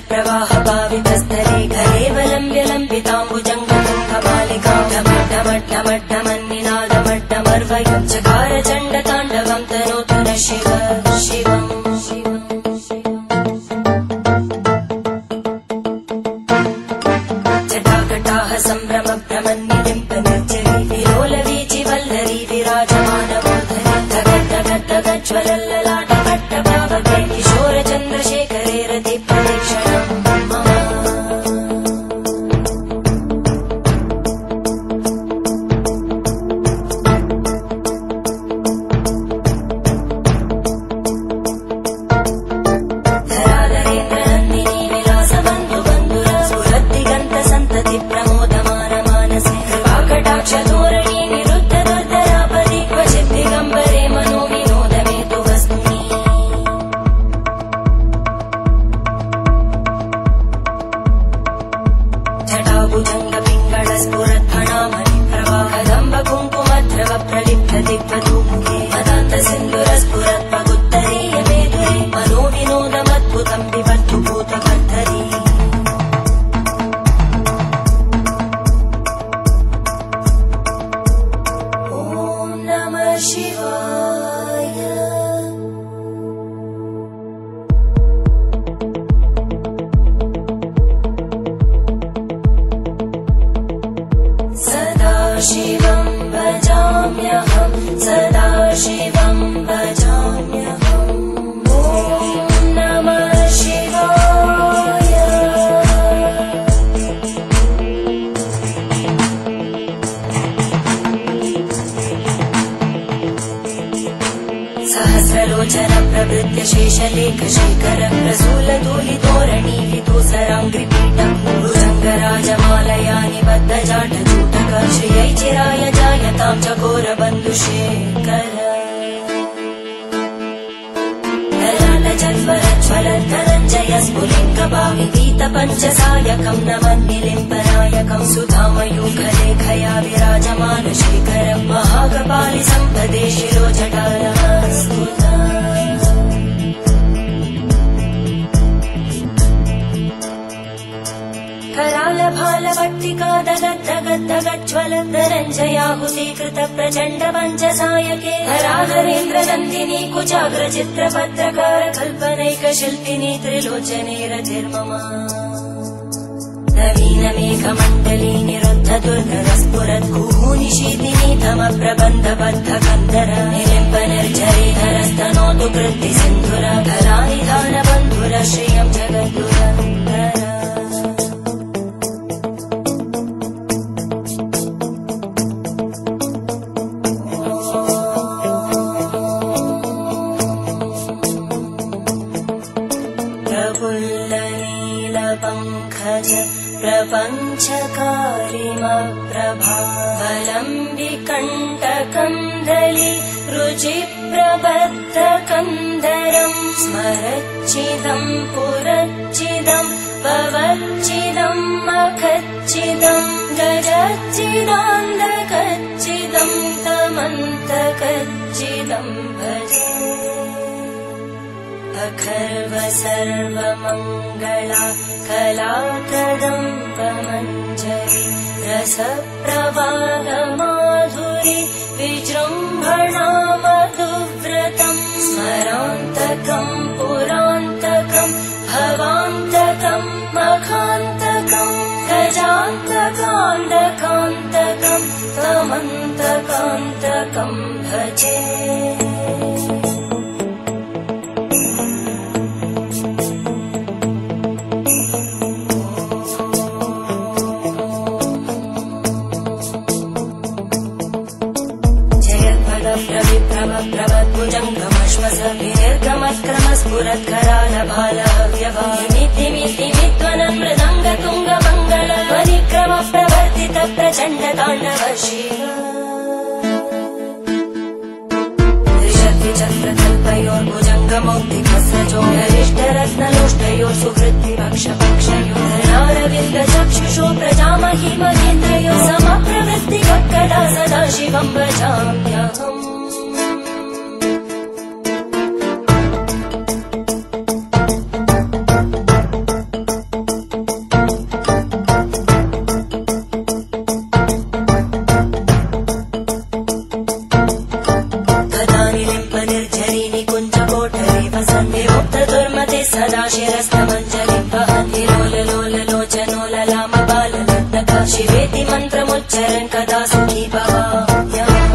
प्रवाह पावितस्थले कलेवलम्ब्यलम्बिताम्बुजङ्गतुङ्गबालिकां ढमड्ढमड्ढमड्ढमन्निनादमड्ढमर्वयं चकार चण्डताण्डवं तनोतु न शिव शिवम् जटाकटाः सम्भ्रमभ्रमन्निलिम्पनिर्जरी विलोलवीचि वल्लरी विराजमानमूर्धनि धगद्धगद्धगज्ज्वलल्ललाटपट्टपावके किशोरचन्द्रशेखरे रतिप्रदक्षिणम् शिवं भजाम्यहं सदा शिवं भजाम्यहम् ॐ नमः शिवाय सहस्रलोचन प्रवृत्य शेषलेखशेखर प्रसूलतूलितोरणीलितो सराङ्घ्रिपीठं भुजङ्गराजमालया निबद्धजाटजूटक श्रियै चिराय जायतां चकोरबन्धुशेखर ललाटजल्परज्ज्वलद्धनञ्जय स्फुलिङ्गभाविपीतपञ्चसायकं नमन्निलिम्पनायकं सुधामयूखलेखया विराजमानशेखरं महाकपालि सम्पदे शिरोजटालस्फुटम् करालभालवट्टिका दगद्धगद्धगज्ज्वलद्धनञ्जयाहुतीकृत प्रचण्ड पञ्चसायके हराधरेन्द्रनन्दिनी कुचाग्रचित्रपत्रकार कल्पनैकशिल्पिनी त्रिलोचने रतिर्मम नवीनमेघमण्डली निरुद्ध दुर्धरस्फुरद्गुहूनिशीतिनी तमप्रबन्धबद्धकन्धर निलिम्पनिर्झरीधरस्तनोतु कृत्तिसिन्धुर धरानिधानबन्धुर श्रियं जगद्गुरन्धर प्रपञ्चकारिमप्रभावलम्बिकण्टकन्धली रुचिप्रबद्धकन्धरं स्मरच्चिदं पुरच्चिदं भवच्चिदं मखच्चिदं गजच्चिदान्धकच्चिदं तमन्तकच्चिदं भजे अखर्व सर्वमङ्गला कलाकदम्बमञ्जरी रसप्रवाहमाधुरी विजृम्भणा मधुव्रतं स्मरान्तकं पुरान्तकं भवान्तकं मखान्तकं गजान्तकान्तकान्तकं तमन्तकान्तकं भजे विनिर्गमस्फुरत्करालभालव्यवामिद्धिमिद्धिमिध्वनं मृदङ्गतुङ्गमङ्गल परिक्रमप्रवर्तित प्रचण्डताण्डव शिव त्रिशक्तिचक्रकल्पयोर्भुजङ्गमौक्तिकस्रजो गरिष्ठरत्नलोष्टयोः सुहृद्विपक्षपक्षयोः धरारविन्दचक्षुषो प्रजामहि महेन्द्रयोः समप्रवृत्तिवक्कला सदा शिवं भजाम्यहम् शिरस्तमञ्जलिं वहति लोललोललोचनो ललामबालनर्तक शिवेति मन्त्रमुच्चरन् कदा सुखी भवाम्यहम्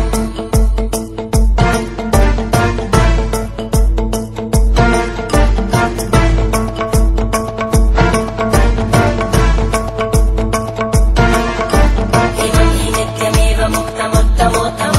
इमं हि नित्यमेव मुक्तमुत्तमोत्तमम्